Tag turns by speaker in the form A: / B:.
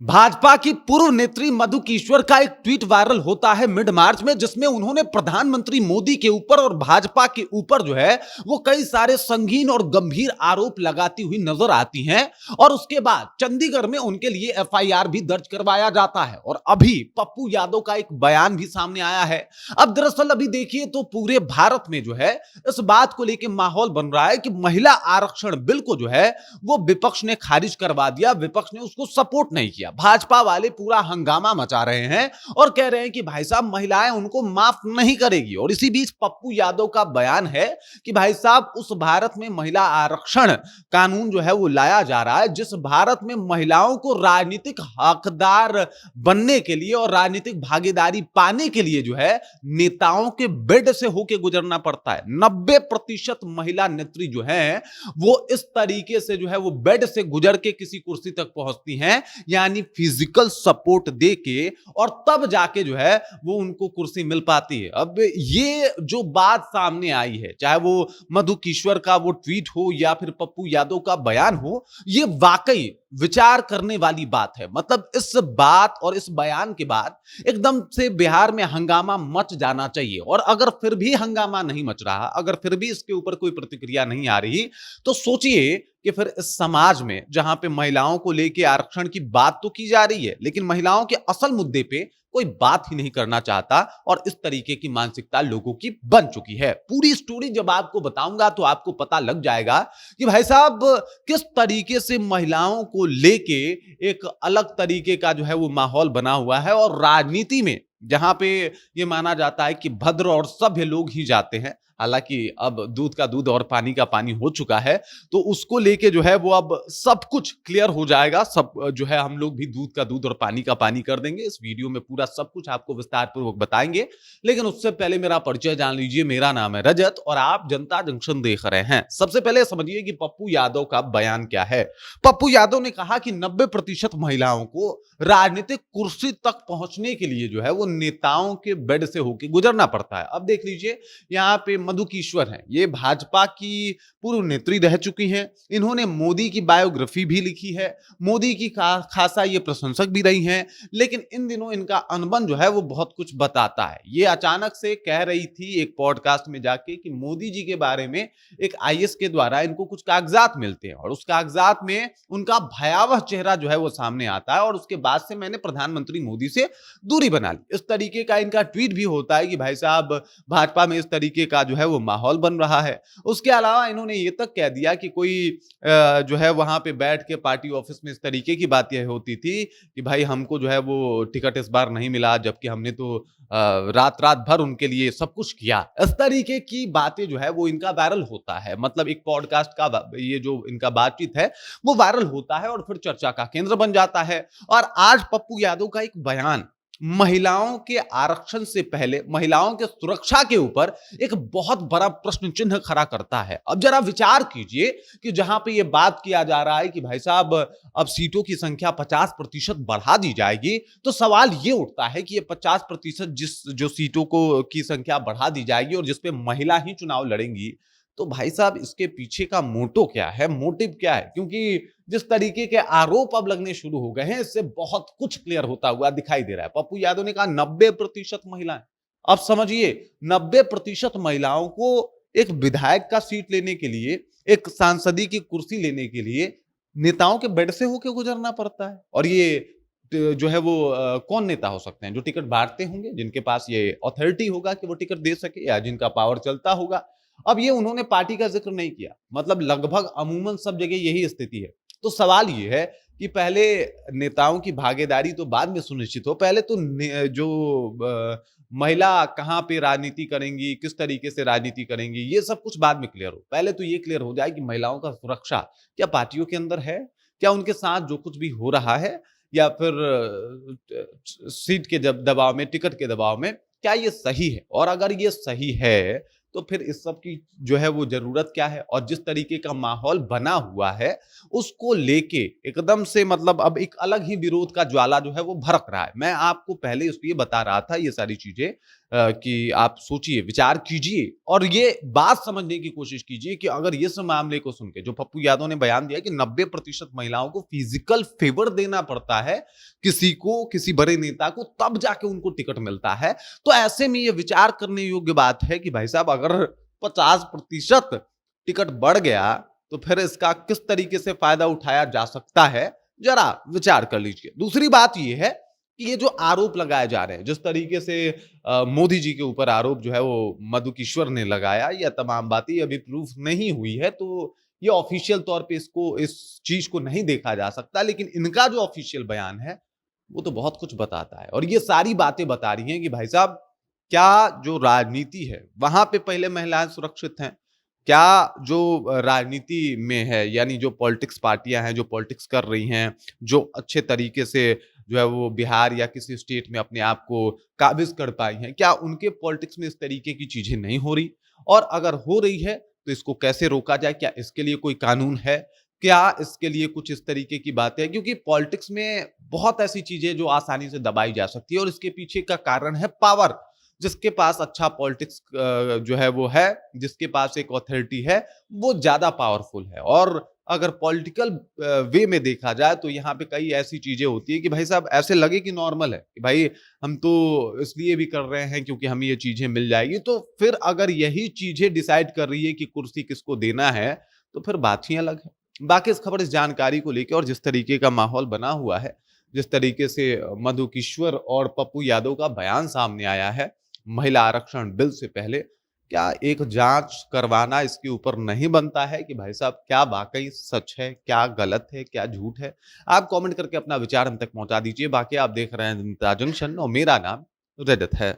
A: भाजपा की पूर्व नेत्री मधु कीश्वर का एक ट्वीट वायरल होता है मिड मार्च में, जिसमें उन्होंने प्रधानमंत्री मोदी के ऊपर और भाजपा के ऊपर जो है वो कई सारे संगीन और गंभीर आरोप लगाती हुई नजर आती हैं। और उसके बाद चंडीगढ़ में उनके लिए एफआईआर भी दर्ज करवाया जाता है। और अभी पप्पू यादव का एक बयान भी सामने आया है। अब दरअसल अभी देखिए तो पूरे भारत में जो है इस बात को लेकर माहौल बन रहा है कि महिला आरक्षण बिल को जो है वो विपक्ष ने खारिज करवा दिया, विपक्ष ने उसको सपोर्ट नहीं किया। भाजपा वाले पूरा हंगामा मचा रहे हैं और कह रहे हैं कि भाई साहब महिलाएं उनको माफ नहीं करेगी। और इसी बीच पप्पू यादव का बयान है कि भाई साहब उस भारत में महिला आरक्षण कानून जो है वो लाया जा रहा है जिस भारत में महिलाओं को राजनीतिक हकदार बनने के लिए और राजनीतिक भागीदारी पाने के लिए जो है नेताओं के बेड से होकर गुजरना पड़ता है। 90% महिला नेत्री जो है वो इस तरीके से जो है वो बेड से गुजर के किसी कुर्सी तक पहुंचती हैं, यानी फिजिकल सपोर्ट दे के, और तब जाके जो है वो उनको कुर्सी मिल पाती है। अब ये जो बात सामने आई है, चाहे वो मधु कीश्वर का वो ट्वीट हो या फिर पप्पू यादव का बयान हो, ये वाकई विचार करने वाली बात है। मतलब इस बात और इस बयान के बाद एकदम से बिहार में हंगामा मच जाना चाहिए। और अगर फिर भी हंगामा नहीं मच रहा, अगर फिर भी इसके ऊपर कोई प्रतिक्रिया नहीं आ रही, तो सोचिए कि फिर इस समाज में जहां पे महिलाओं को लेके आरक्षण की बात तो की जा रही है, लेकिन महिलाओं के असल मुद्दे पे कोई बात ही नहीं करना चाहता, और इस तरीके की मानसिकता लोगों की बन चुकी है। पूरी स्टोरी जब आपको बताऊंगा तो आपको पता लग जाएगा कि भाई साहब किस तरीके से महिलाओं को लेके एक अलग तरीके का जो है वो माहौल बना हुआ है। और राजनीति में जहां पे ये माना जाता है कि भद्र और सभ्य लोग ही जाते हैं, हालांकि अब दूध का दूध और पानी का पानी हो चुका है, तो उसको लेके जो है वो अब सब कुछ क्लियर हो जाएगा। सब जो है हम लोग भी दूध का दूध और पानी का पानी कर देंगे। इस वीडियो में पूरा सब कुछ आपको विस्तार पूर्वक बताएंगे, लेकिन उससे पहले मेरा परिचय जान लीजिए। मेरा नाम है रजत और आप जनता जंक्शन देख रहे हैं। सबसे पहले समझिए कि पप्पू यादव का बयान क्या है। पप्पू यादव ने कहा कि 90% महिलाओं को राजनीतिक कुर्सी तक पहुंचने के लिए जो है वो नेताओं के बेड से होकर गुजरना पड़ता है। अब देख लीजिए, यहाँ पे मधु कीश्वर हैं, ये भाजपा की पूर्व नेत्री रह चुकी हैं। इन्होंने मोदी की बायोग्राफी भी लिखी है, मोदी की खासा ये प्रशंसक भी रही हैं, लेकिन इन दिनों इनका अनबन जो है वो बहुत कुछ बताता है। ये अचानक से कह रही थी एक पॉडकास्ट में जाके कि मोदी जी के बारे में एक आईएएस के द्वारा इनको कुछ कागजात मिलते हैं, और उस कागजात में उनका भयावह चेहरा जो है वो सामने आता है, और उसके बाद से मैंने प्रधानमंत्री मोदी से दूरी बना ली। इस तरीके का इनका ट्वीट भी होता है कि भाई साहब भाजपा में इस तरीके का जो है वो माहौल बन रहा है। उसके अलावा इन्होंने ये तक कह दिया कि कोई जो है वहां पे बैठ के पार्टी ऑफिस में इस तरीके की बातें होती थी कि भाई हमको जो है वो टिकट इस बार नहीं मिला, जबकि हमने तो रात रात भर उनके लिए सब कुछ किया। इस तरीके की बातें जो है वो इनका वायरल होता है। मतलब एक पॉडकास्ट का ये जो इनका बातचीत है वो वायरल होता है और फिर चर्चा का केंद्र बन जाता है। और आज पप्पू यादव का एक बयान महिलाओं के आरक्षण से पहले महिलाओं के सुरक्षा के ऊपर एक बहुत बड़ा प्रश्न चिन्ह खड़ा करता है। अब जरा विचार कीजिए कि जहां पे ये बात किया जा रहा है कि भाई साहब अब सीटों की संख्या 50% बढ़ा दी जाएगी, तो सवाल ये उठता है कि ये 50% जिस जो सीटों को की संख्या बढ़ा दी जाएगी और जिसपे महिला ही चुनाव लड़ेंगी, तो भाई साहब इसके पीछे का मोटो क्या है, मोटिव क्या है? क्योंकि जिस तरीके के आरोप अब लगने शुरू हो गए हैं, इससे बहुत कुछ क्लियर होता हुआ दिखाई दे रहा है। पप्पू यादव ने कहा 90% महिलाएं। अब समझिए 90% महिलाओं को एक विधायक का सीट लेने के लिए, एक सांसदी की कुर्सी लेने के लिए नेताओं के बेड से होकर गुजरना पड़ता है। और ये जो है वो कौन नेता हो सकते हैं जो टिकट बांटते होंगे, जिनके पास ये अथॉरिटी होगा कि वो टिकट दे सके, या जिनका पावर चलता होगा। अब ये उन्होंने पार्टी का जिक्र नहीं किया, मतलब लगभग अमूमन सब जगह यही स्थिति है। तो सवाल ये है कि पहले नेताओं की भागीदारी तो बाद में सुनिश्चित हो, पहले तो जो महिला कहाँ पे राजनीति करेंगी, किस तरीके से राजनीति करेंगी, ये सब कुछ बाद में क्लियर हो। पहले तो ये क्लियर हो जाए कि महिलाओं का सुरक्षा क्या पार्टियों के अंदर है, क्या उनके साथ जो कुछ भी हो रहा है, या फिर सीट के दबाव में, टिकट के दबाव में, क्या ये सही है? और अगर ये सही है तो फिर इस सब की जो है वो जरूरत क्या है? और जिस तरीके का माहौल बना हुआ है उसको लेके एकदम से मतलब अब एक अलग ही विरोध का ज्वाला जो है वो भड़क रहा है। मैं आपको पहले इसलिए बता रहा था ये सारी चीजें कि आप सोचिए, विचार कीजिए और ये बात समझने की कोशिश कीजिए कि अगर इस मामले को सुन के जो पप्पू यादव ने बयान दिया कि 90% महिलाओं को फिजिकल फेवर देना पड़ता है किसी को, किसी बड़े नेता को, तब जाके उनको टिकट मिलता है। तो ऐसे में ये विचार करने योग्य बात है कि भाई साहब अगर 50% टिकट बढ़ गया तो फिर इसका किस तरीके से फायदा उठाया जा सकता है, जरा विचार कर लीजिए। दूसरी बात ये है कि ये जो आरोप लगाए जा रहे हैं, जिस तरीके से मोदी जी के ऊपर आरोप जो है वो मधु किश्वर ने लगाया, यह तमाम बातें अभी प्रूफ नहीं हुई है, तो ये ऑफिशियल तौर पे इस चीज को नहीं देखा जा सकता, लेकिन इनका जो ऑफिशियल बयान है वो तो बहुत कुछ बताता है और ये सारी बातें बता रही हैं कि भाई साहब क्या जो राजनीति है वहां पे पहले महिलाएं सुरक्षित हैं, क्या जो राजनीति में है यानी जो पॉलिटिक्स पार्टियां हैं जो पॉलिटिक्स कर रही हैं, जो अच्छे तरीके से जो है वो बिहार या किसी स्टेट में अपने आप को काबिज कर पाई हैं, क्या उनके पॉलिटिक्स में इस तरीके की चीजें नहीं हो रही? और अगर हो रही है तो इसको कैसे रोका जाए? क्या इसके लिए कोई कानून है? क्या इसके लिए कुछ इस तरीके की बातें हैं? क्योंकि पॉलिटिक्स में बहुत ऐसी चीजें जो आसानी से दबाई जा सकती है और इसके पीछे का कारण है पावर। जिसके पास अच्छा पॉलिटिक्स जो है वो है, जिसके पास एक ऑथोरिटी है, वो ज्यादा पावरफुल है। और अगर पॉलिटिकल वे में देखा जाए तो यहाँ पे कई ऐसी चीजें होती है कि भाई साहब ऐसे लगे कि नॉर्मल है कि भाई हम तो इसलिए भी कर रहे हैं क्योंकि हमें ये चीजें मिल जाएगी, तो फिर अगर यही चीजें डिसाइड कर रही है कि कुर्सी किसको देना है तो फिर बात ही अलग है। बाकी इस खबर, इस जानकारी को लेकर और जिस तरीके का माहौल बना हुआ है, जिस तरीके से मधु किश्वर और पप्पू यादव का बयान सामने आया है महिला आरक्षण बिल से पहले, क्या एक जांच करवाना इसके ऊपर नहीं बनता है कि भाई साहब क्या वाकई सच है, क्या गलत है, क्या झूठ है? आप कमेंट करके अपना विचार हम तक पहुंचा दीजिए। बाकी आप देख रहे हैं जनता जंक्शन और मेरा नाम रजत है।